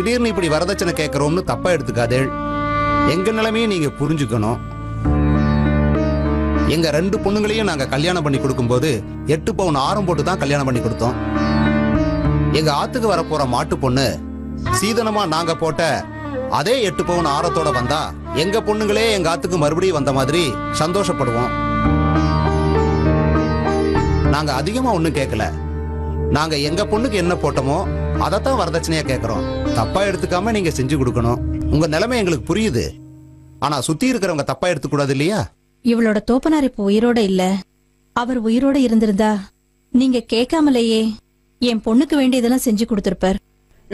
திடீர்னு இப்படி வரதட்சணை கேட்கறோம்னு தப்பா எடுத்துக்காதே. எங்க நிலைமையும் நீங்க புரிஞ்சுக்கணும். எங்க 2 பொண்ணுங்களையும் நாங்க கல்யாணம் பண்ணி கொடுக்கும்போது 8 பவுன் ஆரம் போட்டு தான் கல்யாணம் பண்ணி கொடுத்தோம். எங்க ஆத்துக்கு வரப்போற மாட்டு பொண்ணு சீதனமா நாங்க போட்ட அதே 8 பவுன் ஆரத்தோட வந்தா எங்க பொண்ணுங்களே எங்க ஆத்துக்கு மறுபடியும் வந்த மாதிரி சந்தோஷப்படுவோம். நாங்க அதிகமா ஒண்ணும் கேட்கல. நாங்க எங்க பொண்ணுக்கு என்ன போட்டோமோ அதத்தான் வரதட்சணையா கேட்கறோம். தப்பா எடுத்துக்காம நீங்க செஞ்சு கொடுக்கணும். உங்க நிலைமை எங்களுக்கு புரியுது. ஆனா சுத்தி இருக்கிறவங்க தப்பா எடுத்துக்கூடாது இல்லையா? இவளோட தோப்பனார் இப்ப உயிரோட இல்ல. அவர் உயிரோட இருந்திருந்தா நீங்க கேட்காமலேயே என் பொண்ணுக்கு வேண்டியதெல்லாம் செஞ்சு கொடுத்திருப்பார்.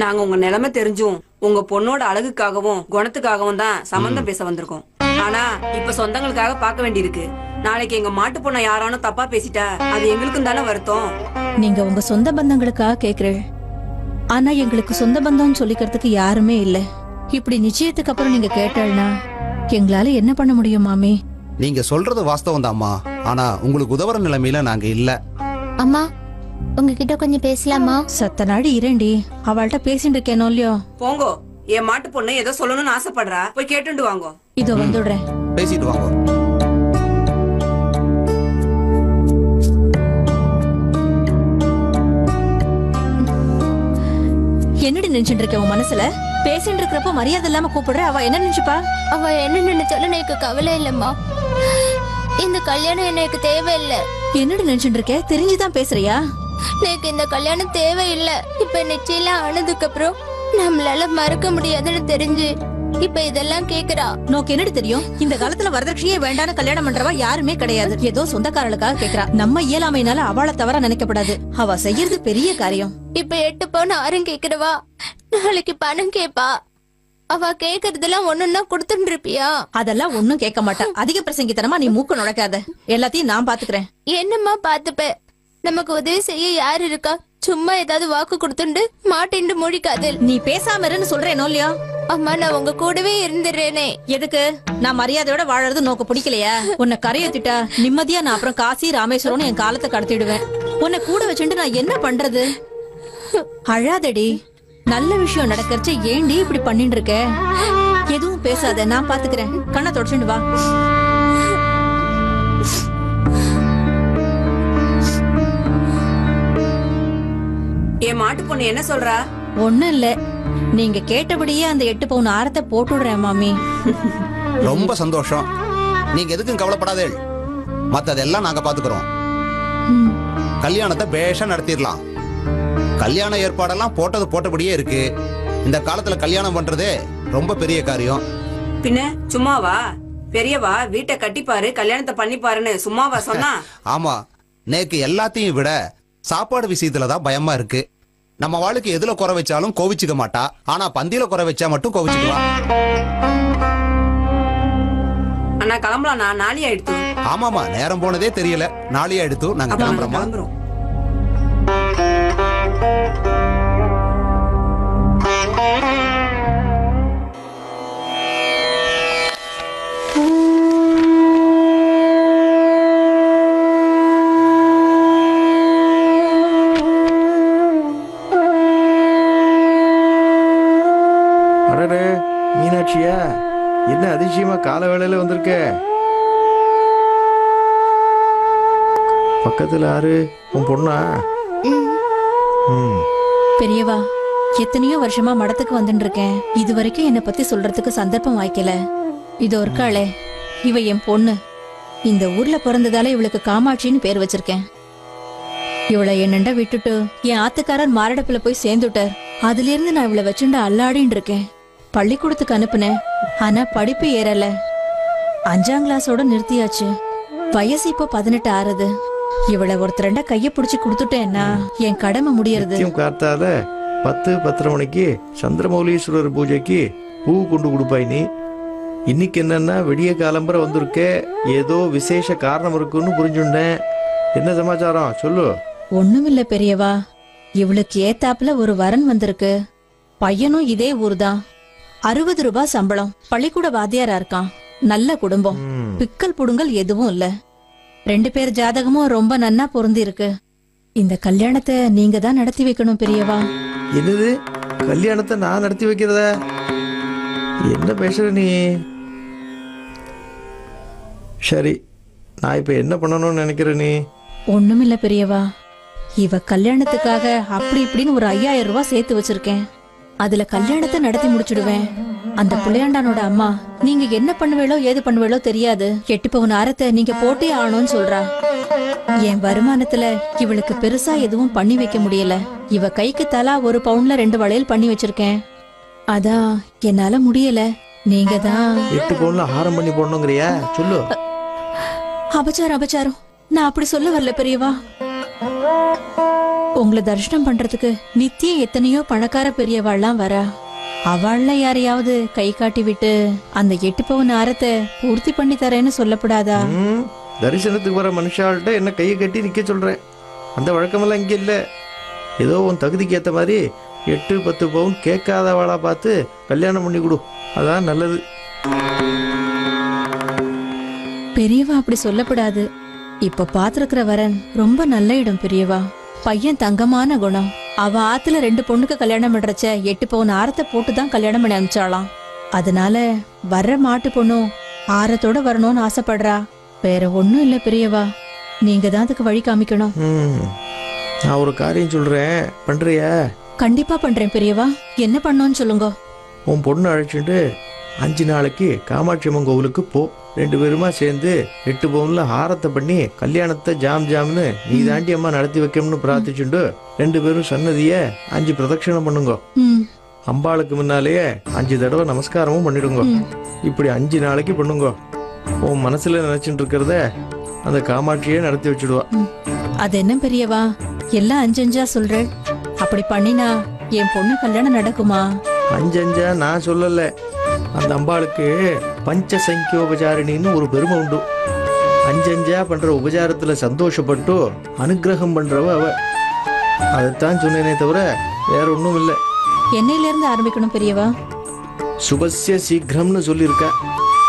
நாங்க உங்க நிலைமை தெரிஞ்சும் உங்க பொண்ணோட அழகுக்காகவும் குணத்துக்காகவும் தான் சம்பந்தம் பேச வந்திருக்கோம். ஆனா இப்ப சொந்தங்களுக்காக பார்க்க வேண்டியிருக்கு. நாளைக்கு எங்க மாட்டு பொண்ணை யாரானும் தப்பா பேசிட்டா அது எங்களுக்கும் தானே வருத்தம். நீங்க உங்க சொந்த பந்தங்களுக்காக கேக்குறீள். ஆனா எங்களுக்கு சொந்த பந்தம்னு சொல்லிக்கிறதுக்கு யாருமே இல்ல. இப்படி நிச்சயத்துக்கு அப்புறம் நீங்க கேட்டாள்னா எங்களால என்ன பண்ண முடியும் மாமி? நீங்க சொல்றது வாஸ்தவம் தான்மா. ஆனா உங்களுக்கு உதவுற நிலைமையில நாங்க இல்ல. அம்மா, உங்ககிட்ட கொஞ்சம் பேசலாமா? சத்த நாடி இரண்டி அவள்கிட்ட பேசிட்டு இருக்கேனோ இல்லையோ. போங்கோ, என் மாட்டு பொண்ணு ஏதோ சொல்லணும்னு ஆசைப்படுறா, போய் கேட்டுண்டு வாங்கோ. இதோ வந்துடுறேன். பேசிட்டு வாங்க. என்னடி நினைச்சிட்டு இருக்க உன் மனசுல? பேசிட்டு இருக்கிறப்ப மரியாதை இல்லாம கூப்பிடுற. அவ என்ன நினைச்சுப்பா? அவ என்ன நினைச்சாலும் எனக்கு கவலை இல்லம்மா. இந்த கல்யாணம் எனக்கு தேவையில்லை. என்னடி நினைச்சிட்டு இருக்க? தெரிஞ்சுதான் பேசுறியா? எனக்கு இந்த கல்யாணம் தேவையில்லை. இப்ப நிச்சயம் ஆனதுக்கு அப்புறம் நம்மளால மறக்க முடியாதுன்னு தெரிஞ்சு இப்ப இதெல்லாம் கேக்குறா. நோக்கு என்னடி தெரியும்? இந்த காலத்துல வரதட்சணையே வேண்டான்னு கல்யாணம் பண்றவா யாருமே கிடையாது. ஏதோ சொந்தக்காரர்களுக்காக கேக்குறா. நம்ம இயலாமையினால அவளை தவறா நினைக்கப்படாது. அவ செய்யறது பெரிய காரியம். இப்ப 8 பவுன் ஆரம் கேக்குறவா நாளைக்கு பணம் கேப்பா. அவ கேக்குறதெல்லாம் ஒண்ணுன்னா கொடுத்துட்டு இருப்பியா? அதெல்லாம் ஒண்ணும் கேட்க மாட்டா. அதிக பிரசங்கித்தனமா நீ மூக்க நுழைக்காத. எல்லாத்தையும் நான் பாத்துக்கிறேன். என்னம்மா பாத்துப்ப? நமக்கு உதவி செய்ய யாரு இருக்கா? சும்மா ஏதாவது வாக்கு கொடுத்துண்டு மாட்டிண்டு மூழிக்காது. நீ பேசாம இருன்னு சொல்றேனோ இல்லையா? அம்மா, நான் உங்க கூடவே இருந்துடுறேனே. எதுக்கு? நான் மரியாதையோட வாழறது நோக்க பிடிக்கலையா? உன்னை கரையத்திட்டா நிம்மதியா நான் அப்புறம் காசி ராமேஸ்வரம்னு என் காலத்தை கடத்திடுவேன். உன்னை கூட வச்சுட்டு நான் என்ன பண்றது? அழாதடி. நல்ல விஷயம் நடக்கிறச்ச ஏண்டி இப்படி பண்ணிட்டு இருக்க? எதுவும் பேசாத, நான் பாத்துக்கிறேன். கண்ணை தொடச்சுட்டு வா. என் மாட்டு பொண்ணு என்ன சொல்றா? ஒண்ணும் இல்ல. நீங்க கேட்டபடியே அந்த 8 பவுன் ஆரத்தை போட்டுடுறேன் மாமி. ரொம்ப சந்தோஷம். நீங்க எதுக்கும் கவலைப்படாதே. மத்ததெல்லாம் நாங்க பாத்துக்கிறோம். கல்யாணத்தை பேஷா நடத்திடலாம். கல்யாண ஏற்பாடெல்லாம் போட்டது போட்டபடியே இருக்கு. இந்த காலத்துல கல்யாணம் பண்றதே ரொம்ப பெரிய காரியம். பின்ன சும்மாவா? பெரியவா வீட்டை கட்டிப்பாரு, கல்யாணத்தை பண்ணிப்பாருன்னு சும்மாவா சொன்னா? ஆமா, நேக்கு எல்லாத்தையும் விட சாப்பாடு விஷயத்துலதான் பயமா இருக்கு. நம்ம வாழ்க்கை எதுல குறை வச்சாலும் கோவிச்சுக்க மாட்டா. ஆனா பந்தியில குறை வச்சா மட்டும் கோவிச்சுக்குவா. அண்ணா கிளம்பலாம். நான் நாளி ஆயிடுத்து. ஆமாமா, நேரம் போனதே தெரியல. நாளே எடுத்து நாங்க கிளம்புறோம். மீனாட்சியா, என்ன அதிசயமா கால வேளையில வந்திருக்க? பக்கத்துல ஆறு உன் பொண்ணா? பெரியவா, எத்தனையோ வருஷமா மடத்துக்கு வந்துட்டு இருக்கேன். இது வரைக்கும் என்னை பத்தி சொல்றதுக்கு சந்தர்ப்பம் வாய்க்கல. இது ஒருக்காளே, இவ என் பொண்ணு. இந்த ஊர்ல பிறந்ததால இவளுக்கு காமாட்சின்னு பேர் வச்சிருக்கேன். இவளை என்னண்ட விட்டுட்டு என் ஆத்துக்காரர் மாரடைப்புல போய் சேர்ந்துட்டார். அதுல இருந்து நான் இவளை வச்சுட்டு அல்லாடின்னு இருக்கேன். பள்ளிக்கூடத்துக்கு அனுப்புனேன். ஆனா படிப்பு ஏறல. 5ஆம் கிளாஸோட நிறுத்தியாச்சு. வயசு இப்ப 18 ஆறுது. இவளை ஒருத்தரண்ட கைய பிடிச்சு குடுத்துட்டேன்னா என் கடமை முடியறது. காத்தால 10-10:30 மணிக்கு சந்திரமௌலீஸ்வரர் பூஜைக்கு பூ கொண்டு கொடுப்பாய் நீ. இன்னைக்கு என்னன்னா விடிய காலம்பரை வந்திருக்க. ஏதோ விசேஷ காரணம் இருக்குன்னு புரிஞ்சுட்டேன். என்ன சமாச்சாரம் சொல்லு. ஒண்ணுமில்ல பெரியவா, இவளுக்கு ஏத்தாப்புல ஒரு வரன் வந்திருக்கு. பையனும் இதே ஊர்தான். 60 ரூபாய் சம்பளம். பள்ளிக்கூட வாத்தியாரா இருக்கான். நல்ல குடும்பம். பிக்கல் புடுங்கல் எதுவும் இல்ல. 2 பேர் ஜாதகமும் ரொம்ப நன்னா பொருந்தி இருக்கு. இந்த கல்யாணத்தை நீங்க தான் நடத்தி வைக்கணும் பெரியவா. என்னது கல்யாணத்தை நான் நடத்தி வைக்கிறதா? என்ன பேசுற நீ? சரி, நான் இப்ப என்ன பண்ணணும்னு நினைக்கிற நீ? ஒண்ணுமில்ல பெரியவா, இவ கல்யாணத்துக்காக அப்படி இப்படின்னு ஒரு 5000 ரூபாய் சேர்த்து வச்சிருக்கேன். அதுல கல்யாணத்தை நடத்தி முடிச்சிடுவேன். அந்த புள்ளையாண்டானோட அம்மா, நீங்க என்ன பண்ணுவேளோ ஏது பண்ணுவேளோ தெரியாது, 8 பவுன் ஆரத்தை நீங்க போட்டே ஆகணும்னு சொல்றா. என் வருமானத்துல இவளுக்கு பெருசா எதுவும் பண்ணி வைக்க முடியல. இவ கைக்கு தலா 1 பவுன்ல 2 வளையல் பண்ணி வச்சிருக்கேன். அதான் என்னால முடியல. நீங்க தான் 8 பவுன்ல ஹாரம் பண்ணி போடணுங்கிறியா? சொல்லு. அபச்சாரம். நான் அப்படி சொல்ல வரல பெரியவா. உங்களை தரிசனம் பண்றதுக்கு நித்தியம் எத்தனையோ பணக்கார பெரியவாள்லாம் வரா. அவள்ல யாரையாவது கை காட்டி விட்டு அந்த 8 பவுன் ஆரத்தை பூர்த்தி பண்ணி தரேன்னு சொல்லப்படாதா? தரிசனத்துக்கு வர மனுஷாள்கிட்ட என்ன கையை கட்டி நிக்க சொல்றேன்? அந்த வழக்கமெல்லாம் இங்க இல்ல. ஏதோ உன் தகுதிக்கு ஏத்த மாதிரி 8-10 பவுன் கேட்காதவாளா பார்த்து கல்யாணம் பண்ணி கொடு. அதான் நல்லது. பெரியவா அப்படி சொல்லப்படாது. இப்ப பாத்திருக்கிற வரன் ரொம்ப நல்ல இடம் பெரியவா. பையன் தங்கமான குணம். அவ ஆத்துல 2 பொண்ணுக்கு கல்யாணம் பண்றச்ச 8 பவுன் ஆரத்தை போட்டுதான் கல்யாணம் பண்ணி அனுப்பிச்சாளாம். அதனால வர்ற மாட்டு பொண்ணும் ஆரத்தோட வரணும்னு ஆசைப்படுறா. வேற ஒண்ணும் இல்ல பெரியவா, நீங்க தான் அதுக்கு வழி காமிக்கணும். நான் ஒரு காரியம் சொல்றேன், பண்றியா? கண்டிப்பா பண்றேன் பெரியவா. என்ன பண்ணோன்னு சொல்லுங்க. உன் பொண்ணு அழைச்சிட்டு 5 நாளைக்கு காமாட்சி அம்மன் கோவிலுக்கு போ. 2 பேருமா சேர்ந்து 8 பவுன்ல ஹாரத்தை பண்ணி கல்யாணத்தை ஜாம்னு நீ தாண்டி அம்மா நடத்தி வைக்கணும்னு பிரார்த்திச்சுண்டு 2 பேரும் சன்னதிய 5 பிரதட்சணம் பண்ணுங்க. அம்பாளுக்கு முன்னாலேயே 5 தடவை நமஸ்காரமும் பண்ணிடுங்க. இப்படி 5 நாளைக்கு பண்ணுங்க. உன் மனசுல நினைச்சுட்டு இருக்கிறத அந்த காமாட்சியே நடத்தி வச்சுடுவா. அது என்ன பெரியவா, எல்லாம் 5 சொல்ற? அப்படி பண்ணினா என் பொண்ணு கல்யாணம் நடக்குமா? 5 நான் சொல்லல. அந்த அம்பாளுக்கு பஞ்ச சங்கியோபச்சாரிணின்னு ஒரு பெருமை உண்டு. 5 பண்ற உபச்சாரத்துல சந்தோஷப்பட்டு அனுகிரகம் பண்றவ அவ. அதைத்தான் சொன்னேனே தவிர வேற ஒன்றும் இல்லை. என்னையில இருந்து ஆரம்பிக்கணும் பெரியவா? சுபஸ்ய சீக்கிரம்னு சொல்லியிருக்கா.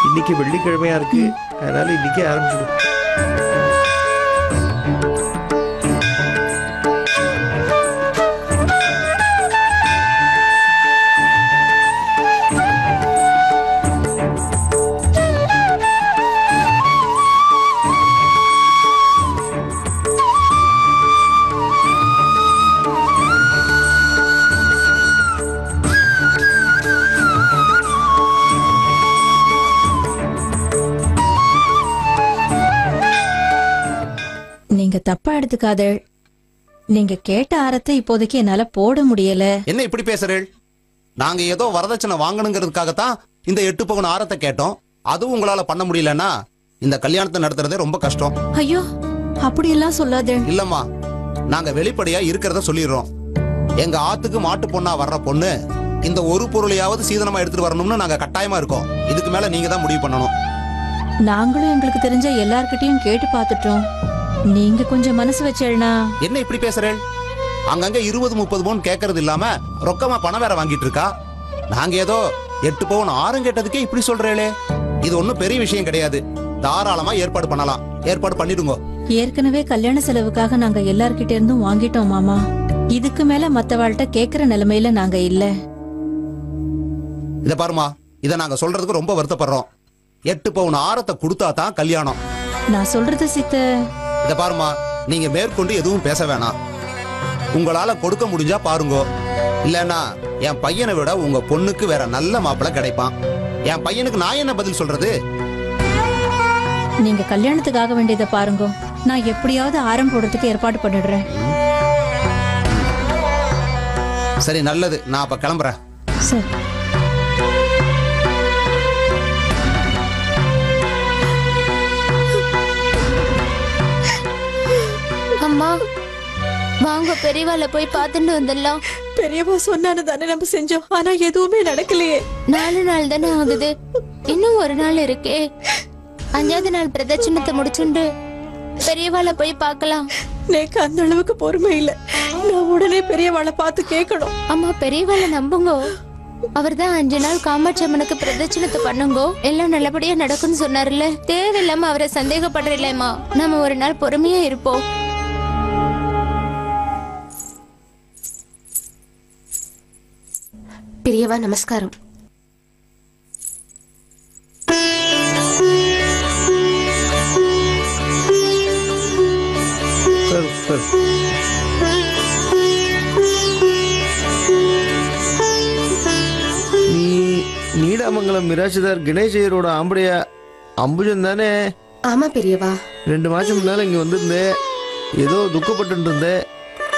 இன்னைக்கு வெள்ளிக்கிழமையா இருக்கு, அதனால இன்னைக்கே ஆரம்பிச்சிடும். நீங்க தப்பா எடுத்துக்காத. நீங்க கேட்ட ஆரத்தை இப்போதைக்கு என்னால போட முடியல. என்ன இப்படி பேசுறேள்? நாங்க ஏதோ வரதட்சணை வாங்கணுங்கிறதுக்காகத்தான் இந்த 8 பவுன் ஆரத்தை கேட்டோம். அதுவும் உங்களால பண்ண முடியலன்னா இந்த கல்யாணத்தை நடத்துறதே ரொம்ப கஷ்டம். ஐயோ, அப்படியெல்லாம் சொல்லாதே. இல்லம்மா, நாங்க வெளிப்படையா இருக்கிறத சொல்லிடுறோம். எங்க ஆத்துக்கு மாட்டு பொண்ணா வர்ற பொண்ணு இந்த ஒரு பொருளையாவது சீதனமா எடுத்துட்டு வரணும்னு நாங்க கட்டாயமா இருக்கோம். இதுக்கு மேல நீங்க தான் முடிவு பண்ணணும். நாங்களும் எங்களுக்கு தெரிஞ்ச எல்லார்கிட்டயும் கேட்டு பார்த்துட்டோம். நீங்க கொஞ்சம் மனசு வச்சேன்னா. என்ன இப்படி பேசுறேன்? அங்கங்க 20-30 பவுன் கேட்கறது இல்லாம ரொக்கமா பணம் வேற வாங்கிட்டு இருக்கா. நாங்க ஏதோ 8 பவுன் ஆரம் கேட்டதுக்கே இப்படி சொல்றேளே. இது ஒண்ணும் பெரிய விஷயம் கிடையாது. தாராளமா ஏற்பாடு பண்ணலாம். ஏற்பாடு பண்ணிடுங்க. ஏற்கனவே கல்யாண செலவுக்காக நாங்க எல்லார்கிட்ட இருந்தும் வாங்கிட்டோம் மாமா. இதுக்கு மேல மத்தவாள்கிட்ட கேக்குற நிலைமையில நாங்க இல்ல. இத பாருமா, இத நாங்க சொல்றதுக்கு ரொம்ப வருத்தப்படுறோம். 8 பவுன் ஆரத்தை கொடுத்தா தான் கல்யாணம். நான் சொல்றது சித்த. இத பாருமா, நீங்க மேற்கொண்டு எதுவும் பேச வேணாம். உங்களால கொடுக்க முடிஞ்சா பாருங்க. இல்லன்னா என் பையனை விட உங்க பொண்ணுக்கு வேற நல்ல மாப்பிள்ளை கிடைப்பான். என் பையனுக்கு நான் என்ன பதில் சொல்றது? நீங்க கல்யாணத்துக்காக வேண்டியதை பாருங்க. நான் எப்படியாவது ஆரம் போடுறதுக்கு ஏற்பாடு பண்ணிடுறேன். சரி, நல்லது. நான் அப்ப கிளம்புறேன். சரி. அம்மா, வாங்க பெரியவாளை போய் பார்த்துட்டு வந்துடலாம். பெரியவா சொன்னானு தானே நம்ம செஞ்சோம். ஆனா எதுவுமே நடக்கலையே. 4 நாள் தானே ஆகுது. இன்னும் 1 நாள் இருக்கே. 5ஆவது நாள் பிரதட்சணத்தை முடிச்சுண்டு பெரியவாளை போய் பார்க்கலாம். எனக்கு அந்த அளவுக்கு பொறுமை இல்ல. நான் உடனே பெரியவாளை பார்த்து கேட்கணும். அம்மா, பெரியவாளை நம்புங்க. அவர் தான் 5 நாள் காமாட்சி அம்மனுக்கு பிரதட்சணத்தை பண்ணுங்க, எல்லாம் நல்லபடியா நடக்கும்னு சொன்னார்ல. தேவையில்லாம அவரை சந்தேகப்படுறீங்களேம்மா. நம்ம 1 நாள் பொறுமையா இருப்போம். பெரியவா நமஸ்காரம். சார் சார் நீ நீடாமங்கலம் மிராசுதார் கணேசையரோட ஆம்படையா அம்புஜன் தானே? ஆமா பெரியவா. 2 மாசம் முன்னால இங்க வந்திருந்தேன். ஏதோ துக்கப்பட்டு இருந்தேன்.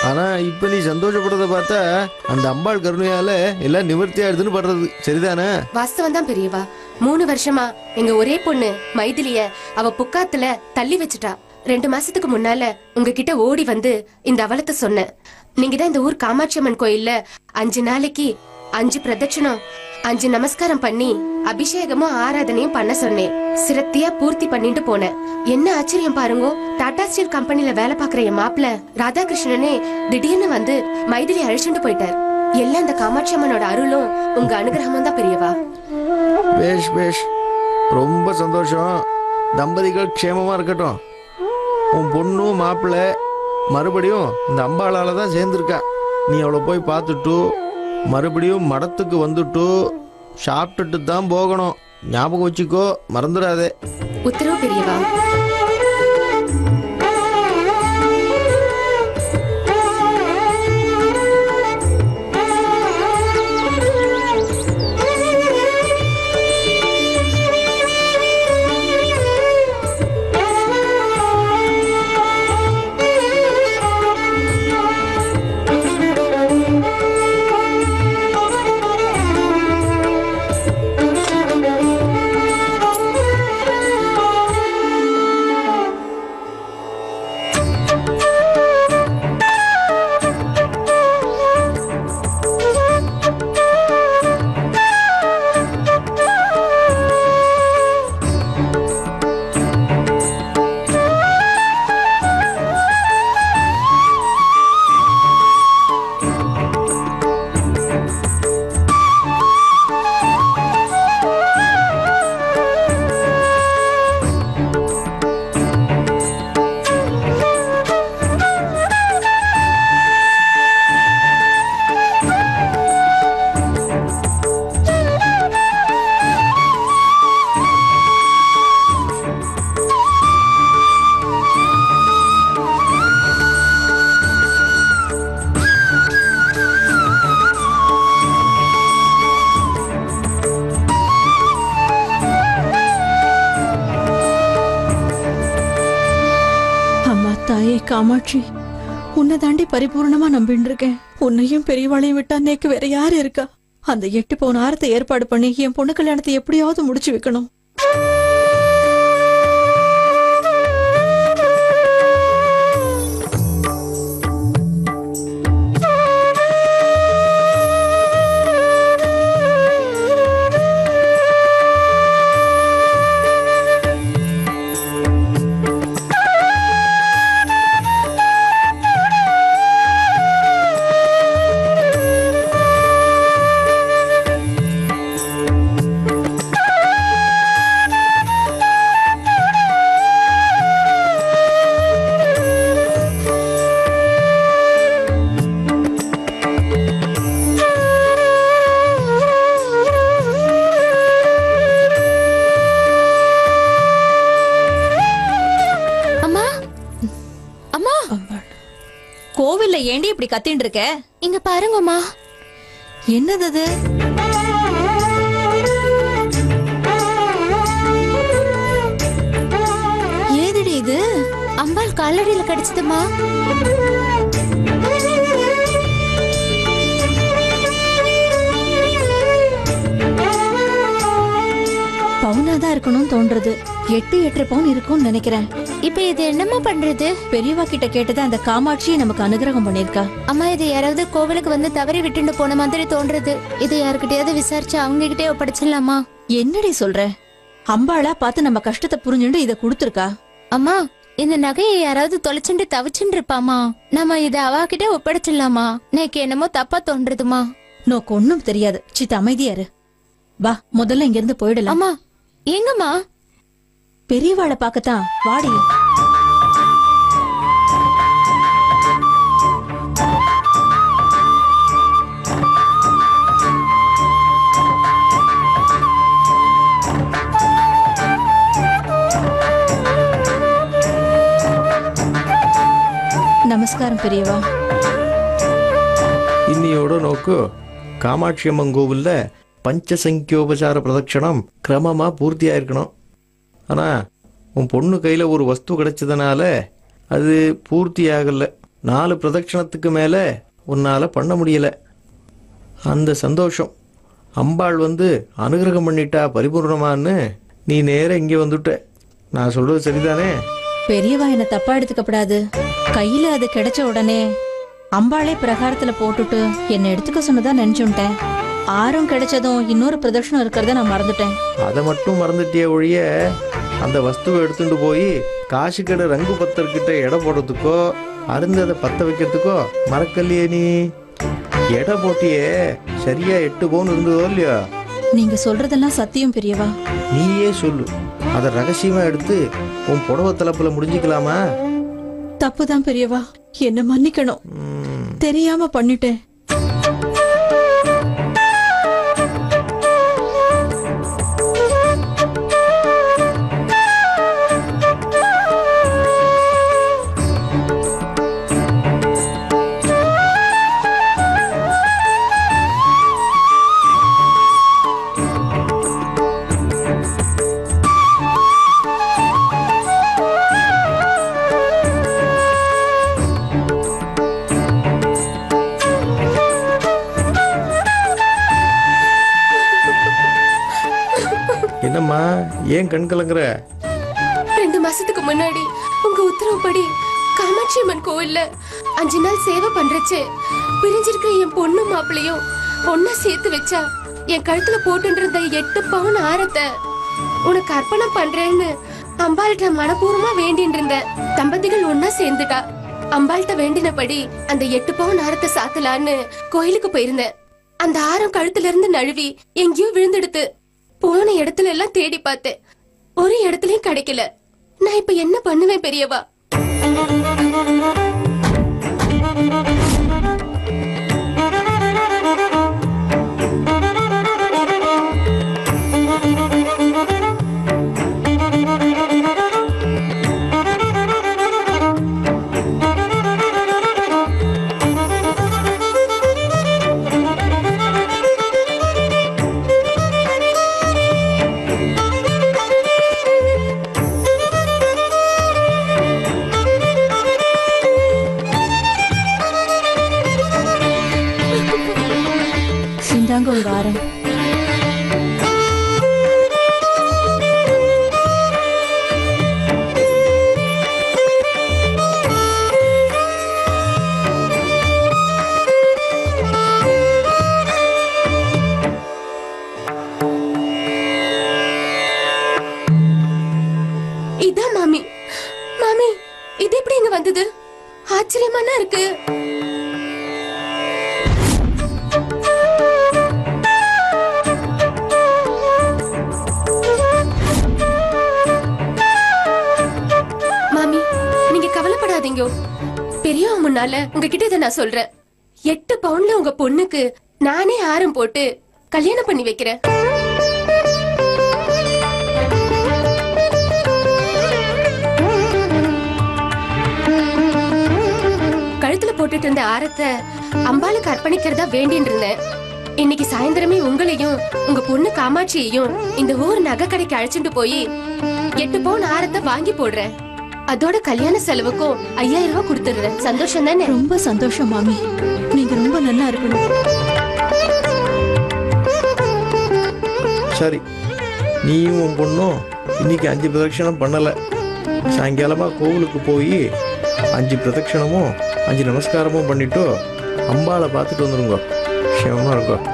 ஆனா இப்ப நீ சந்தோஷப்படுறத பார்த்தா அந்த அம்பாள் கருணையால எல்லாம் நிவர்த்தி ஆயிடுதுன்னு படுறது சரிதானே? வாஸ்தவம் தான் பெரியவா. 3 வருஷமா எங்க ஒரே பொண்ணு மைதிலிய அவ புக்காத்துல தள்ளி வச்சுட்டா. 2 மாசத்துக்கு முன்னால உங்ககிட்ட ஓடி வந்து இந்த அவலத்தை சொன்னேன். நீங்க தான் இந்த ஊர் காமாட்சி அம்மன் கோயில்ல 5 நாளைக்கு 5 பிரதட்சணம் 5 நமஸ்காரம் பண்ணி அபிஷேகமும் ஆராதனையும் பண்ண சொன்னேன். சிரத்தியா பூர்த்தி பண்ணிட்டு போனேன். என்ன ஆச்சரியம் பாருங்க, டாடா ஸ்டீல் கம்பெனில வேலை பாக்குற என் மாப்பிள்ள ராதாகிருஷ்ணனே திடீர்னு வந்து மைதிலி அழிச்சுட்டு போயிட்டார். எல்லாம் இந்த காமாட்சி அம்மனோட அருளும் உங்க அனுகிரகமும் தான் பெரியவா. பேஷ் பேஷ், ரொம்ப சந்தோஷம். தம்பதிகள் க்ஷேமமா இருக்கட்டும். உன் பொண்ணும் மாப்பிள்ளை மறுபடியும் இந்த அம்பாளால தான் சேர்ந்துருக்கா. நீ அவளை போய் பார்த்துட்டு மறுபடியும் மடத்துக்கு வந்துட்டு சாப்பிட்டுட்டு தான் போகணும். ஞாபகம் வச்சுக்கோ, மறந்துடாதே. உத்தரவு பெரியவா. காமாட்சி, உன்னை தாண்டி பரிபூர்ணமா நம்பின்னு இருக்கேன். உன்னையும் பெரியவாளையும் விட்டா நேக்கு வேற யாரு இருக்கா? அந்த 8 பவுன் ஆரத்தை ஏற்பாடு பண்ணி என் பொண்ணு கல்யாணத்தை எப்படியாவது முடிச்சு வைக்கணும். கோவில்ல ஏண்டி இப்படி கத்தின்னு இருக்க? இங்க பாருங்கம்மா. என்னது அது? ஏதுடி இது? அம்பாள் காலடியில கடிச்சதுமா. பவுனாதான் இருக்கணும்னு தோன்றது. 8 பவுன் இருக்கும்னு நினைக்கிறேன். இப்ப இது என்னம்மா பண்றது? பெரியவா கிட்ட கேட்டது அந்த காமாட்சியை நமக்கு அனுகிரகம் பண்ணிருக்கா. அம்மா, இது யாராவது கோவிலுக்கு வந்து தவறி விட்டுண்டு போன மாதிரி தோன்றது. இது யாருக்கிட்டயாவது விசாரிச்சு அவங்க கிட்டே ஒப்படைச்சிடலாமா? என்னடி சொல்ற? அம்பாளா பார்த்து நம்ம கஷ்டத்தை புரிஞ்சுண்டு இத கொடுத்துருக்கா. அம்மா, இந்த நகையை யாராவது தொலைச்சுண்டு தவிச்சுட்டு இருப்பாமா. நம்ம இத அவாகிட்ட ஒப்படைச்சிடலாமா? நேக்கு என்னமோ தப்பா தோன்றதுமா. நோக்கு ஒன்னும் தெரியாது. சித்த அமைதியாரு. வா, முதல்ல இங்க இருந்து போயிடலாம். அம்மா, எங்கம்மா? பெரியவாளை பார்க்கத்தான். வாடி. நமஸ்காரம் பெரியவா. இன்னியோட நோக்கு காமாட்சி அம்மன் கோவில்ல பஞ்சசங்கியோபசார பிரதட்சணம் கிரமமா பூர்த்தியா இருக்கணும். ஆனா உன் பொண்ணு கையில ஒரு வஸ்து கிடைச்சதுனால அது பூர்த்தி ஆகல. 4 பிரதட்சணத்துக்கு மேல உன்னால பண்ண முடியல. அந்த சந்தோஷம் அம்பாள் வந்து அனுகிரகம் பண்ணிட்டா பரிபூர்ணமான்னு நீ நேர இங்க வந்துட்ட. நான் சொல்றது சரிதானே? பெரியவா என்ன தப்பா எடுத்துக்கப்படாது. கையில அது கிடைச்ச உடனே அம்பாளே பிரகாரத்துல போட்டுட்டு என்ன எடுத்துக்க சொன்னதா நினைச்சுட்டேன். ஆரம் கிடைச்சதும் இன்னொரு பிரதட்சணம் இருக்கிறத நான் மறந்துட்டேன். அதை மட்டும் மறந்துட்டிய ஒழிய அந்த வஸ்துவை எடுத்துட்டு போய் காசுக்கடை ரங்கு பத்தர்கிட்ட எடை போடுறதுக்கோ அருந்ததை பத்த வைக்கிறதுக்கோ மறக்கலையே நீ. எடை போட்டியே சரியா 8 பவுன் இருந்ததோ இல்லையா? நீங்க சொல்றதெல்லாம் சத்தியம் பெரியவா. நீயே சொல்லு, அதை ரகசியமா எடுத்து உன் புடவை தலப்புல முடிஞ்சுக்கலாமா? தப்புதான் பெரியவா, என்ன மன்னிக்கணும். தெரியாம பண்ணிட்டேன். என்னம்மா ஏன் கண் கலங்குற? 2 மாசத்துக்கு முன்னாடி உங்க உத்தரவுப்படி காமாட்சி அம்மன் கோவில்ல 5 நாள் சேவை பண்றச்சு பிரிஞ்சிருக்க என் பொண்ணு மாப்பிளையும் ஒன்னா சேர்த்து வச்சா என் கழுத்துல போட்டு இருந்த 8 பவுன் ஆரத்தை உனக்கு அர்ப்பணம் பண்றேன்னு அம்பாள்கிட்ட மனப்பூர்வமா வேண்டின்னு இருந்த தம்பதிகள் ஒன்னா சேர்ந்துட்டா. அம்பாள்கிட்ட வேண்டினபடி அந்த 8 பவுன் ஆரத்தை சாத்தலான்னு கோயிலுக்கு போயிருந்தேன். அந்த ஆரம் கழுத்துல இருந்து நழுவி எங்கேயோ விழுந்துடுத்து. போன இடத்துல எல்லாம் தேடி பார்த்தேன், ஒரு இடத்துலயும் கிடைக்கல. நான் இப்ப என்ன பண்ணுவேன் பெரியவா? இந்தாங்க உங்க ஆரம். இதான் மாமி. மாமி, இது எப்படி இங்க வந்தது? ஆச்சரியமான இருக்கு. மாமி, நீங்க கவலைப்படாதீங்க. பெரியவங்க முன்னால உங்ககிட்ட இதை நான் சொல்றேன். 8 பவுன்ல உங்க பொண்ணுக்கு நானே ஆரம் போட்டு கல்யாணம் பண்ணி வைக்கிறேன். கழுத்துல போட்டுட்டு இருந்த ஆரத்தை அம்பாளுக்கு அர்ப்பணிக்கிறதா வேண்டின்னு இருந்தேன். இன்னைக்கு சாயந்தரமே உங்களையும் உங்க பொண்ணு காமாட்சியையும் இந்த ஊர் நகை கடைக்கு அழைச்சிட்டு போய் 8 பவுன் ஆரத்தை வாங்கி போடுறேன். அதோட கல்யாண செலவுக்கும் 5000 ரூபாய் கொடுத்துடுறேன். சந்தோஷம் தானே? ரொம்ப சந்தோஷம் மாமி, நீங்க ரொம்ப நல்லா இருக்கணும். சரி, நீயும் உன் பொண்ணும் இன்னைக்கு 5 பிரதட்சணம் பண்ணல. சாயங்காலமா கோவிலுக்கு போய் 5 பிரதட்சணமும் 5 நமஸ்காரமும் பண்ணிட்டு அம்பாளை பார்த்துட்டு வந்துருங்க. க்ஷேமமா இருக்கும்.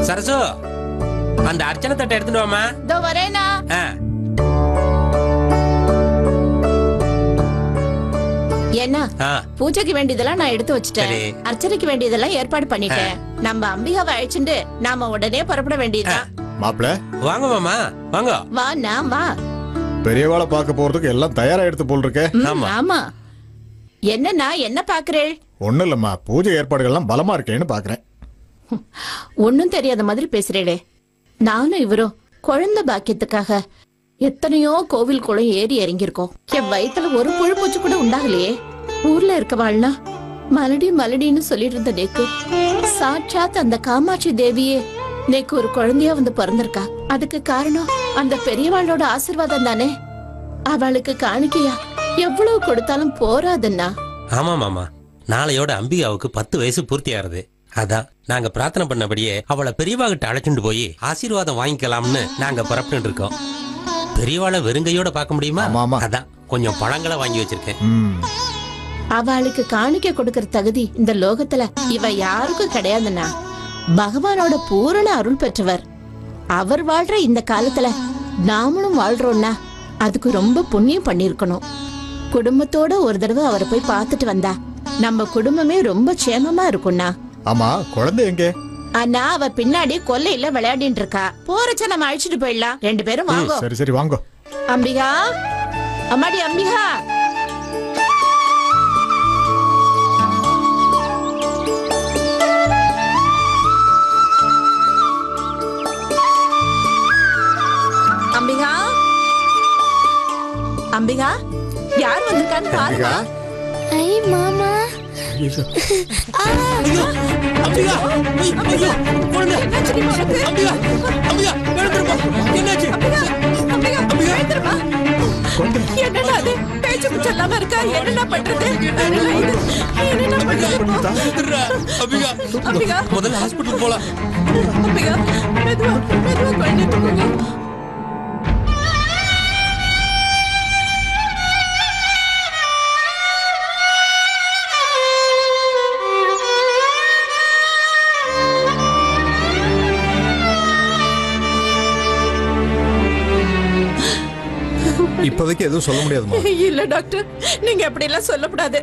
சரசு, அந்த அர்ச்சனை தட்டை எடுத்துட்டு வாமா. இதோ வரேனா. என்ன பூஜைக்கு வேண்டியதெல்லாம் நான் எடுத்து வச்சுட்டேன். அர்ச்சனைக்கு வேண்டியதெல்லாம் ஏற்பாடு பண்ணிட்டேன். நம்ம அம்பிகாவை அழைச்சுட்டு நாம உடனே புறப்பட வேண்டியதுதான். மாப்பிள வாங்க மாமா, வாங்க. வா, நான் வா. பெரியவாளை பார்க்க போறதுக்கு எல்லாம் தயாரா எடுத்து போல் இருக்கே. ஆமா. என்னன்னா என்ன பாக்குறேள்? ஒண்ணும் இல்லம்மா, பூஜை ஏற்பாடுகள்லாம் பலமா இருக்கேன்னு பாக்குறேன். ஒன்னும் தெரியாத மாதிரி பேசுறேளே. நானும் இவரும் குழந்தை பாக்கியத்துக்காக எத்தனையோ கோவில் குளம் ஏறி இறங்கியிருக்கோம். என் வயித்துல ஒரு புழு பூச்சி கூட உண்டாகலையே. ஊர்ல இருக்கவாள்னா மலடி மலடின்னு சொல்லிட்டு இருந்த நேக்கு சாட்சாத் அந்த காமாட்சி தேவியே நேக்கு ஒரு குழந்தையா வந்து பிறந்திருக்கா. அதுக்கு காரணம் அந்த பெரியவாளோட ஆசீர்வாதம் தானே. அவளுக்கு காணிக்கையா எவ்வளவு கொடுத்தாலும் போராதுன்னா. ஆமா மாமா, நாளையோட அம்பிகாவுக்கு 10 வயசு பூர்த்தி ஆறுது. அதான் நாங்க பிரார்த்தனை பண்ணபடியே அவளை பெரியவா கிட்ட அழைச்சிட்டு போய் ஆசீர்வாதம் வாங்கிக்கலாம்னு நாங்க புறப்பட்டு இருக்கோம். பெரியவாளை வெறுங்கையோட பார்க்க முடியுமா? அதான் கொஞ்சம் பழங்களை வாங்கி வச்சிருக்கேன். அவளுக்கு காணிக்க கொடுக்கற தகுதி இந்த லோகத்துல இவ யாருக்கும் கிடையாதுன்னா. பகவானோட பூரண அருள் பெற்றவர் அவர் வாழ்ற இந்த காலத்துல நாமளும் வாழ்றோம்னா அதுக்கு ரொம்ப புண்ணியம் பண்ணிருக்கணும். குடும்பத்தோட ஒரு தடவை அவரை போய் பார்த்துட்டு வந்தா நம்ம குடும்பமே ரொம்ப க்ஷேமமா இருக்கும்னா. ஆமா, குழந்தை எங்க? அண்ணா அவ பின்னாடி கொல்லையில விளையாடிட்டு இருக்கா. போறச்ச நம்ம அழிச்சிட்டு போயிடலாம். 2 பேரும் வாங்கோ. சரி சரி வாங்கோ. அம்பிகா, அம்மாடி அம்பிகா. அம்பிகா, அம்பிகா, யார் வந்திருக்கான்னு பாருங்க. ஐ மாமா. அம்பிகா, அம்பிகா, குழந்தை என்னாச்சு உனக்கு? அம்பிகா, அம்பிகா, எழுந்திருப்பா. என்னாச்சு? அம்பிகா, அம்பிகா, எழுந்திருப்பா. என்னடா அது? பேச்சு முச்சல்லாம இருக்கா? என்னடா பண்றது? என்னடா பண்றது? அம்பிகா, அம்பிகா, முதல்ல ஹாஸ்பிடல் போலாம். அம்பிகா, மெதுவா மெதுவா குழந்தை தூக்குங்க. இப்போதைக்கு எதுவும் சொல்ல முடியாதுமா. இல்ல டாக்டர், நீங்க அப்படி எல்லாம் சொல்லக்கூடாது.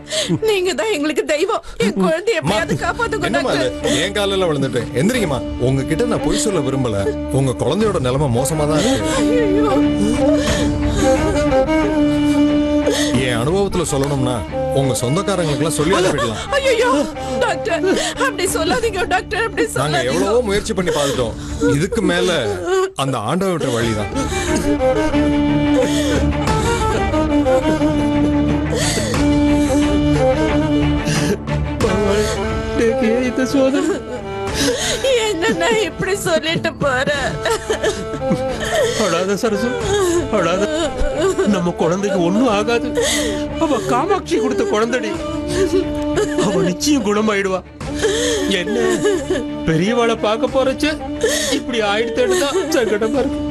நீங்க தான் எங்களுக்கு தெய்வம். என் குழந்தையை எப்படியாவது காப்பாத்துங்க டாக்டர். என் காலில விழுந்துட்டேன். எந்திரிங்கம்மா. உங்ககிட்ட நான் பொய் சொல்ல விரும்பல. உங்க குழந்தையோட நிலைமை மோசமா தான் இருக்கு. என் அனுபவத்துல சொல்லணும்னா உங்க சொந்தக்காரங்களுக்கு எல்லாம் சொல்லி அனுப்பிடலாம். ஐயோ டாக்டர், அப்படி சொல்லாதீங்க டாக்டர், அப்படி நாங்க சொல்லாதீங்க. எவ்வளவோ முயற்சி பண்ணி பார்த்துட்டோம். இதுக்கு மேல அந்த ஆண்டவ விட்ட வழிதான். என்ன இப்படி சொல்லிட்டு போற? அழாத சரசு, அழாத. நம்ம குழந்தைக்கு ஒண்ணும் ஆகாது. அவ காமாட்சி கொடுத்த குழந்தைடி. அவ நிச்சயம் குணமாயிடுவா. என்ன பெரியவாளை பார்க்க போறச்ச இப்படி ஆயிடுத்தேன்னு தான் சங்கடமா இருக்கு.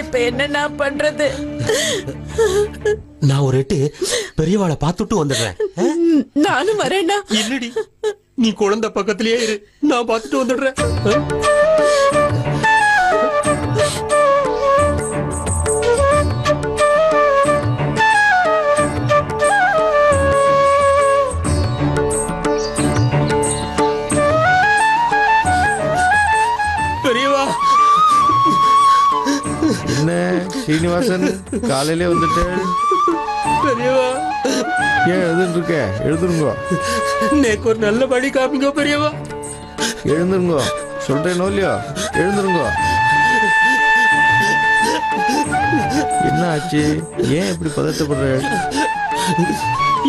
இப்ப என்ன பண்றது? நான் ஒரு எட்டு பெரியவாளை பார்த்துட்டு வந்துடுறேன். நானும் வரேன்னா? இல்லடி, நீ குழந்தை பக்கத்திலேயே இரு, நான் பார்த்துட்டு வந்துடுறேன். பெரியவா. என்ன ஸ்ரீனிவாசன், காலையிலே வந்துட்டேன். பெரியவா, ஏன் எழுதுன்னு இருக்க? எழுதுருங்கோ. நேக்கு ஒரு நல்ல படி காப்பிங்க பெரியவா. எழுந்துருங்கோ. சொல்றேனோ இல்லையோ, எழுந்துருங்கோ. என்ன ஆச்சு? ஏன் இப்படி பதட்டப்படுற?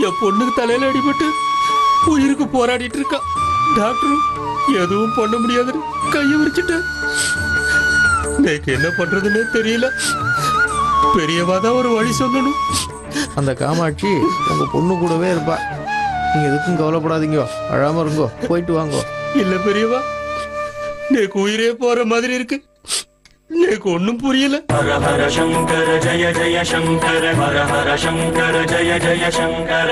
என் பொண்ணுக்கு தலையில அடிபட்டு உயிருக்கு போராடிட்டு இருக்கா. டாக்டரும் எதுவும் பண்ண முடியாதுன்னு கையை விரிச்சுட்டேன். எனக்கு என்ன பண்றதுன்னு தெரியல. பெரியவா தான் ஒரு வழி சொல்லணும். அந்த காமாட்சி உங்க பொண்ணு கூடவே இருப்பா. நீங்க எதுக்கும் கவலைப்படாதீங்க, அழாம இருங்கோ. போயிட்டு வாங்கோ. இல்ல பெரியவா, எனக்கு உயிரே போற மாதிரி இருக்கு. எனக்கு ஒண்ணும் புரியல. ஹர ஹர சங்கர ஜய ஜய சங்கர, ஹர ஹர சங்கர ஜய ஜய சங்கர.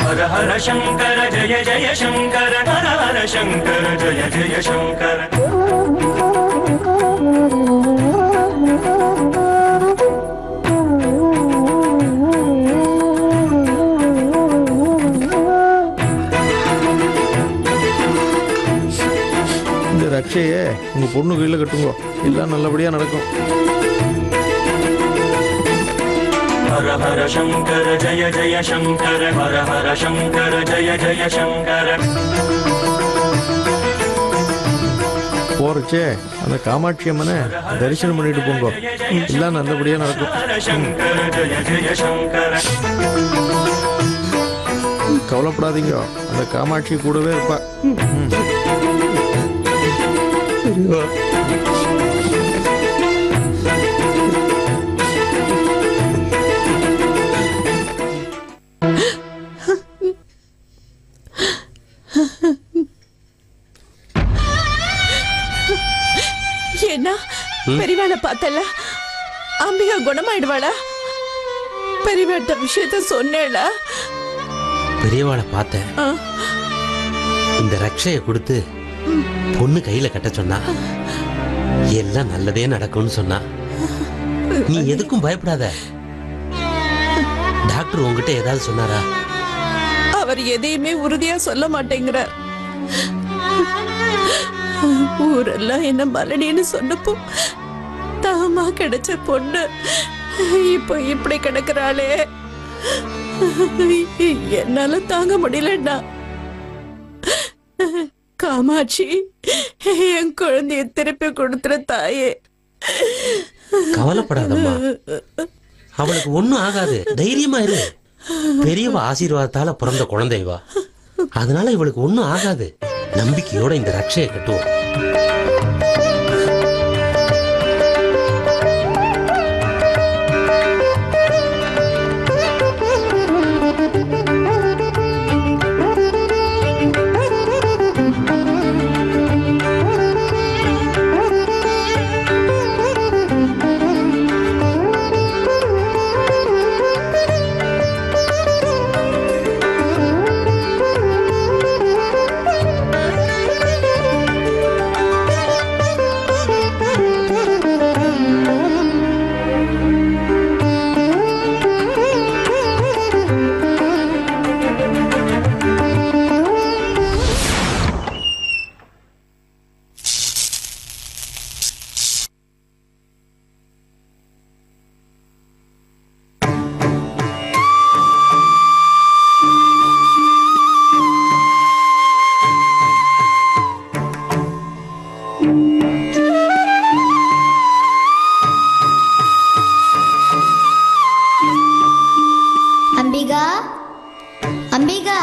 ஹர ஹர சங்கர ஜய ஜய சங்கர, ஹர ஹர சங்கர ஜய ஜய சங்கர. பொண்ணு கையில் கட்டுங்கோ, எல்லாம் நல்லபடியா நடக்கும். ஹர ஹர சங்கர ஜய ஜய சங்கர ஹர ஹர சங்கர ஜய ஜய சங்கர. போறச்சே அந்த காமாட்சி அம்மனை தரிசனம் பண்ணிட்டு போங்கோ, எல்லாம் நல்லபடியா நடக்கும். சங்கர ஜய ஜய சங்கர. கவலைப்படாதீங்க, அந்த காமாட்சி கூடவே இருப்பா. என்ன பெரியவாளை பார்த்தல, அம்பிகா குணமாயிடுவாளா? பெரியவாட்ட விஷயத்த சொன்னேள? பெரியவாளை பார்த்தேன். இந்த ரக்ஷைய கொடுத்து பொண்ணு கையில கட்ட சொன்னா எல்லாம் நல்லதே நடக்கும்னு சொன்னா. நீ எதுக்கும் பயப்படாத. டாக்டர் உங்ககிட்ட ஏதாவது சொன்னாரா? அவர் எதையுமே உறுதியா சொல்ல மாட்டேங்கிறார். ஊரெல்லாம் என்ன மலடின்னு சொன்னப்போ தாமா கிடைச்ச பொண்ணு இப்ப இப்படி கிடக்குறாளே, என்னால தாங்க முடியலன்னா. காமாட்சி, என் குழந்தைய திருப்பி கொடுத்துற தாயே. கவலைப்படாதம்மா, அவளுக்கு ஒண்ணும் ஆகாது, தைரியமா இரு. பெரியவ ஆசீர்வாதத்தால பிறந்த குழந்தைவா, அதனால இவளுக்கு ஒண்ணும் ஆகாது. நம்பிக்கையோட இந்த ரக்ஷையை கட்டுவோம். அம்பிகா, அம்பிகா,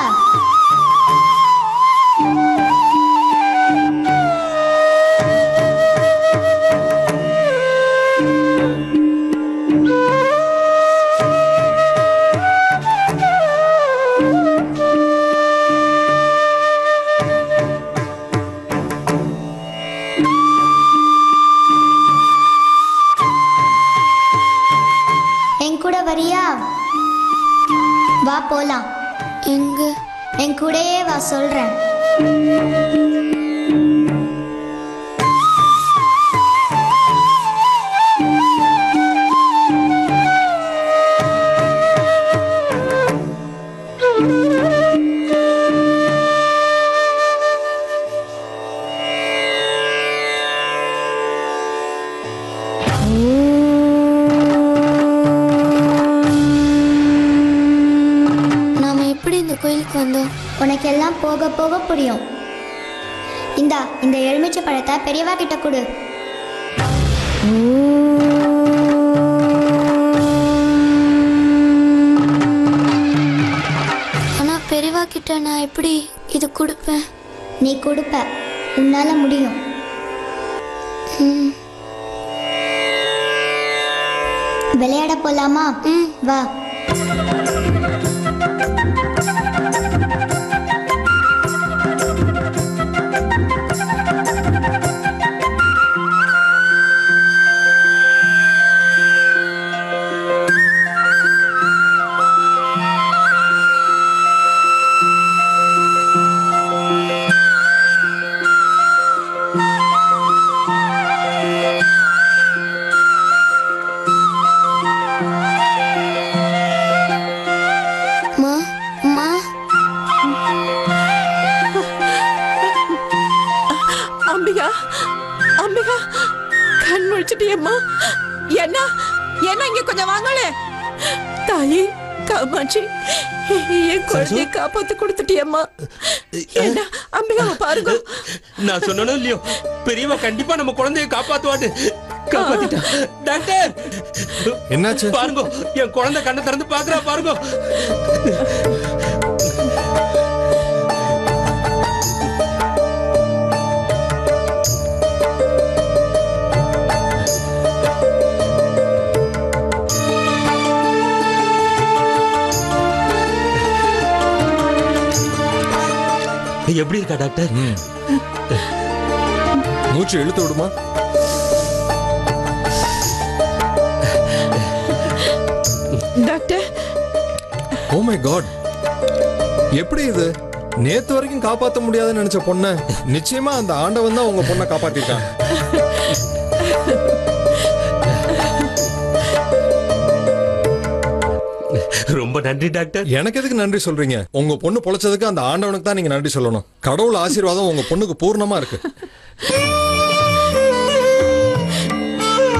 என் கூட வரியா? வா போலாம். எங்க? என் கூடயே வா, சொல்றேன். உனக்கு எல்லாம் போக போக புரியும். இந்த எலுமிச்சை பழத்தை பெரியவா கிட்ட கொடு. ஆனா பெரியவா கிட்ட நான் எப்படி இது கொடுப்பேன்? நீ கொடுப்ப, உன்னால முடியும். விளையாட போலாமா? வா. காப்பாத்திட்டியம்மா. என்ன என்ன இங்க கொஞ்சம் வாங்களே. தாயே காமாட்சி, என் குழந்தையை காப்பாத்தி கொடுத்துட்டியம்மா. என்ன அம்பிகாவை பாருங்க. நான் சொன்னனும் இல்லையோ, பெரியவா கண்டிப்பா நம்ம குழந்தையை காப்பாத்துவான்னு. காப்பாத்திட்டா. டாக்டர் என்னாச்சு பாருங்க, என் குழந்தை கண்ணை திறந்து பாக்குறா பாருங்க. எப்படி இருக்கா டாக்டர்? மூச்சு இழுத்து விடுமா. டாக்டர், ஓ மை காட், எப்படி இது? நேத்து வரைக்கும் காப்பாத்த முடியாதுன்னு நினைச்ச பொண்ண நிச்சயமா அந்த ஆண்டவன் தான் உங்க பொண்ணை காப்பாத்திருக்கான். ரொம்ப நன்றி டாக்டர். எனக்கு எதுக்கு நன்றி சொல்றீங்க? உங்க பொண்ணு பொழைச்சதுக்கு அந்த ஆண்டவனுக்கு தான் நீங்க நன்றி சொல்லணும். கடவுள் ஆசீர்வாதம் உங்க பொண்ணுக்கு பூர்ணமா இருக்கு.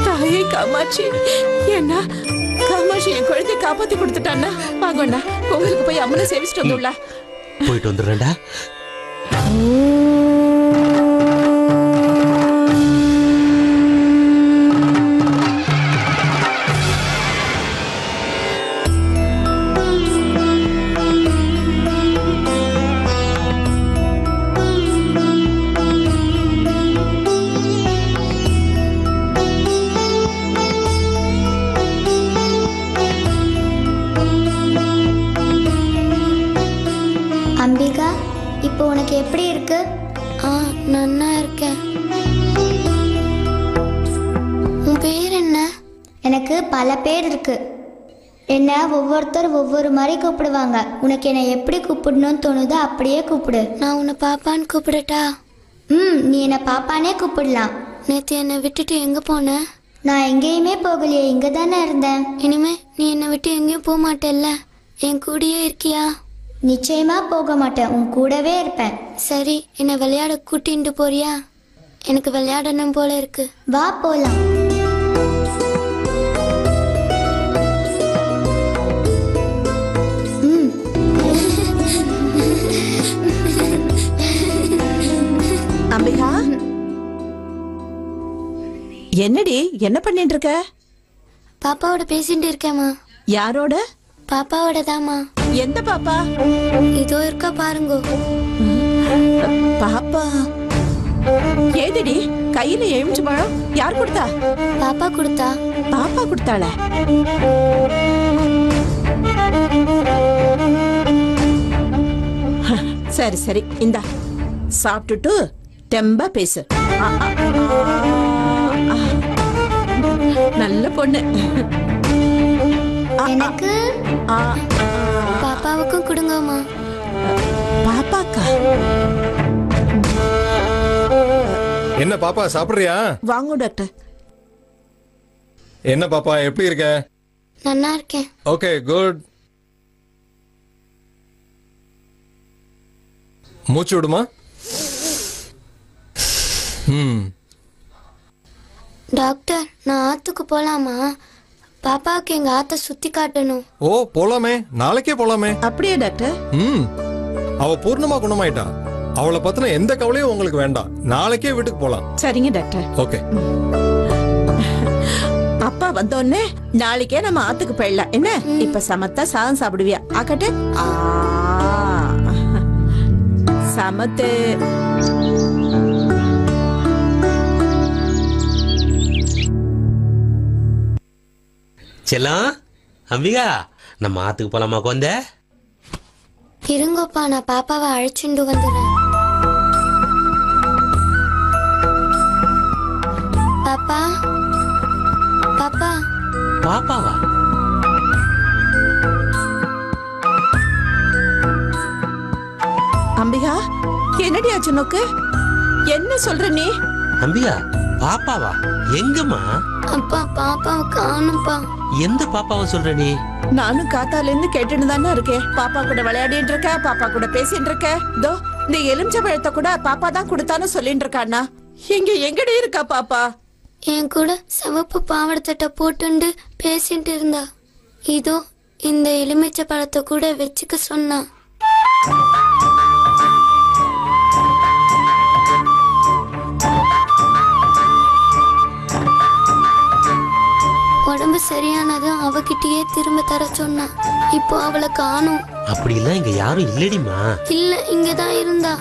தாயே காமாட்சி, என்ன காமாட்சி என் குழந்தையை காப்பாத்தி கொடுத்துட்டான்னா வாங்கண்ணா, கோவிலுக்கு போய் அம்மனை சேவிச்சுட்டு வந்துடல. போயிட்டு வந்துடுறேன்டா. அம்பிகா, இப்போ உனக்கு எப்படி இருக்கு? நன்னா இருக்கேன். உன் பேர் என்ன? எனக்கு பல பேர் இருக்கு. என்ன ஒவ்வொருத்தர் ஒவ்வொரு மாதிரி கூப்பிடுவாங்க. உனக்கு என்னை எப்படி கூப்பிடணும்னு தோணுதோ அப்படியே கூப்பிடு. நான் உன்னை பாப்பான்னு கூப்பிடட்டா? நீ என்னை பாப்பானே கூப்பிடலாம். நேற்று என்னை விட்டுட்டு எங்கே போன? நான் எங்கேயுமே போகலையே, இங்கே தானே இருந்தேன். இனிமே நீ என்னை விட்டு எங்கேயும் போக மாட்டேல்ல? என் கூடயே இருக்கியா? நிச்சயமா போக மாட்டேன், உன் கூடவே இருப்பேன். சரி, என்னை விளையாட கூட்டிட்டு போறியா? எனக்கு விளையாடணும் போல இருக்கு. வா போலாம். அம்பிகா, என்னடி என்ன பண்ணிட்டு இருக்க? பாப்பாவோட பேசிட்டு இருக்கேம்மா. யாரோட? பாப்பாவோட தாமா. எந்த பாப்பா? இதோ இருக்கா பாருங்க. பாப்பா ஏதடி கையில எலுமிச்சை பழம் யார் கொடுத்தா? பாப்பா கொடுத்தா. பாப்பா கொடுத்தாள? சரி சரி, இந்தா சாப்பிட்டுட்டு தெம்பா பேசு. நல்ல பொண்ணு. எனக்கு பாப்பாவுக்கும் கொடுங்கம்மா. பாப்பாக்கா? என்ன பாப்பா சாப்பிடுறியா? வாங்க டாக்டர். என்ன பாப்பா எப்படி இருக்க? நல்லா இருக்கேன். Okay good. மூச்சு விடுமா. டாக்டர், நான் ஆத்துக்கு போலாமா? பாப்பாவுக்கு எங்க ஆத்த சுத்தி காட்டணும். ஓ போலாமே, நாளைக்கே போலாமே. அப்படியே டாக்டர்? அவ பூர்ணமா குணமாயிட்டா. அவளை பத்தின எந்த கவலையும் உங்களுக்கு வேண்டாம். நாளைக்கே வீட்டுக்கு போலாம். சரிங்க டாக்டர். ஓகே. அப்பா வந்தோடனே நாளைக்கே நம்ம ஆத்துக்கு போயிடலாம். என்ன இப்ப சமத்தா சாதம் சாப்பிடுவியா? ஆக்கட்டு. சமத்து. செல்லம், அம்பிகா, நம்ம ஆத்துக்கு போலாமா? கொந்த இருங்கப்பா, நான் பாப்பாவை அழைச்சிட்டு வந்துடுறேன். பாப்பா, பாப்பா. பாப்பாவா? அம்பிகா, என்னடி ஆச்சு நோக்கு? என்ன சொல்ற நீ? அம்பிகா, பாப்பாவா? எங்கம்மா? அப்பா, பாப்பாவை காணும்பா. எந்த பாப்பாவை சொல்ற நீ? நானும் காத்தால இருந்து கேட்டுன்னு தானே இருக்கேன். பாப்பா கூட விளையாடிட்டு இருக்க, பாப்பா கூட பேசிட்டு இருக்க. இதோ இந்த எலுமிச்சை பழத்தை கூட பாப்பா தான் கொடுத்தான்னு சொல்லிட்டு இருக்காண்ணா. எங்கடி இருக்கா பாப்பா? என் கூட சிவப்பு பாவாடை சட்டை போட்டுண்டு பேசிட்டு இருந்தா. இதோ இந்த எலுமிச்சை பழத்தை கூட வச்சுக்க சொன்னா. உடம்பு சரியானதும் அவகிட்டயே திரும்ப தர சொன்னா. இப்போ அவளை காணோம். அப்படிலாம் இங்க யாரும் இல்லடிமா. இல்ல, இங்கதான் இருந்தா.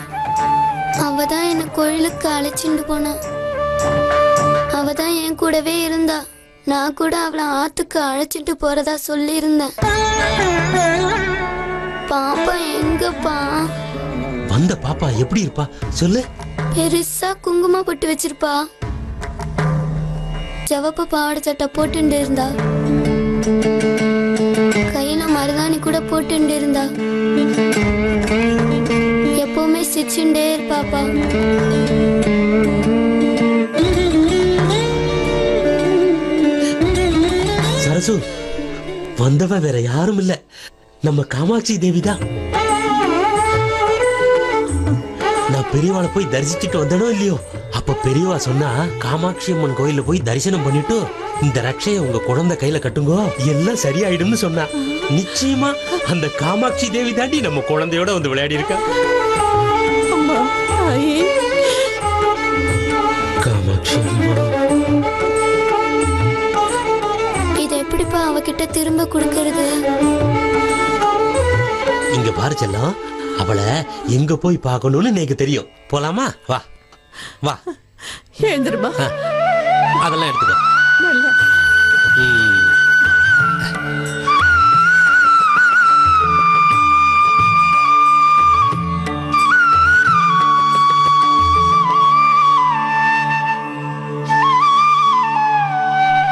அவதான் என்ன கோயிலுக்கு அழைச்சிட்டு போனா. அவதான் என் கூடவே இருந்தா. நான் கூட அவளை ஆத்துக்கு அழைச்சிட்டு போறதா சொல்லி இருந்தேன். பாப்பா எங்கப்பா? வந்த பாப்பா எப்படி இருப்பா சொல்லு. பெருசா குங்குமம் போட்டு வச்சிருப்பா. சிவப்பு பாவாடை சட்டை போட்டுண்டு இருந்தா. கையில மருதாணி கூட போட்டுண்டு இருந்தா. எப்பவுமே சிரிச்சுட்டே இருப்பாப்பா. சரசு, வந்தவ வேற யாரும் இல்ல, நம்ம காமாட்சி தேவி தான். நான் பெரியவாளை போய் தரிசிச்சுட்டு வந்தனோ இல்லையோ, அப்ப பெரியவா சொன்னா காமாட்சி அம்மன் கோயில்ல போய் தரிசனம் பண்ணிட்டு இந்த ரட்சைய உங்க குழந்தை கையில கட்டுங்கோ, எல்லாம் சரியாயிடும்னு சொன்னா. நிச்சயமா அந்த காமாட்சி தேவி தாண்டி நம்ம குழந்தையோட வந்து விளையாடி இருக்கா. காமாட்சி இத எப்படிப்பா அவகிட்ட திரும்ப கொடுக்கறது? இங்க பாரு செல்லம், அவளை எங்க போய் பார்க்கணும்னு எனக்கு தெரியும். போலாமா? வா வா. எழுந்துருமா. அதெல்லாம் எடுத்துக்கோ.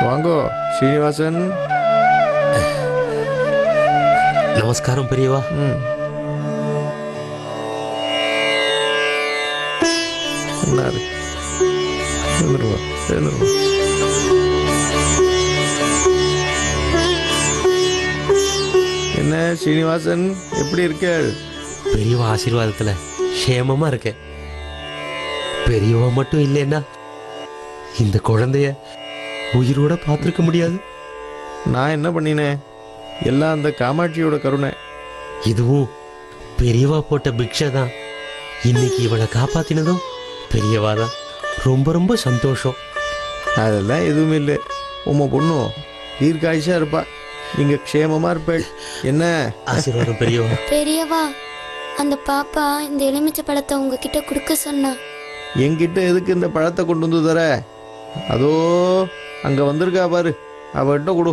வாங்கோ ஸ்ரீனிவாசன். நமஸ்காரம் பெரியவா. என்ன ஸ்ரீனிவாசன், எப்படி இருக்க? பெரியவா ஆசீர்வாதத்துல சேமமா இருக்க. பெரியவா மட்டும் இல்லைன்னா இந்த குழந்தைய உயிரோட பார்த்திருக்க முடியாது. நான் என்ன பண்ணினேன்? எல்லாம் அந்த காமாட்சியோட கருணை. இதுவும் பெரியவா போட்ட பிக்ஷை தான். இன்னைக்கு இவளை காப்பாத்தினதும் பெரியவா தான். ரொம்ப ரொம்ப சந்தோஷம். அதெல்லாம் எதுவும் இல்லை. உம்ம பொண்ணும் தீர்க்காயுஷா இருப்பா. நீங்க க்ஷேமமா இருப்பேள். என்ன ஆசீர்வாதம் பெரியவா. பெரியவா, அந்த பாப்பா இந்த எலுமிச்சை பழத்தை உங்ககிட்ட கொடுக்க சொன்னா. என்கிட்ட எதுக்கு இந்த பழத்தை கொண்டு வந்து தர? அதோ அங்க வந்திருக்கா பாரு, அவகிட்ட கொடு.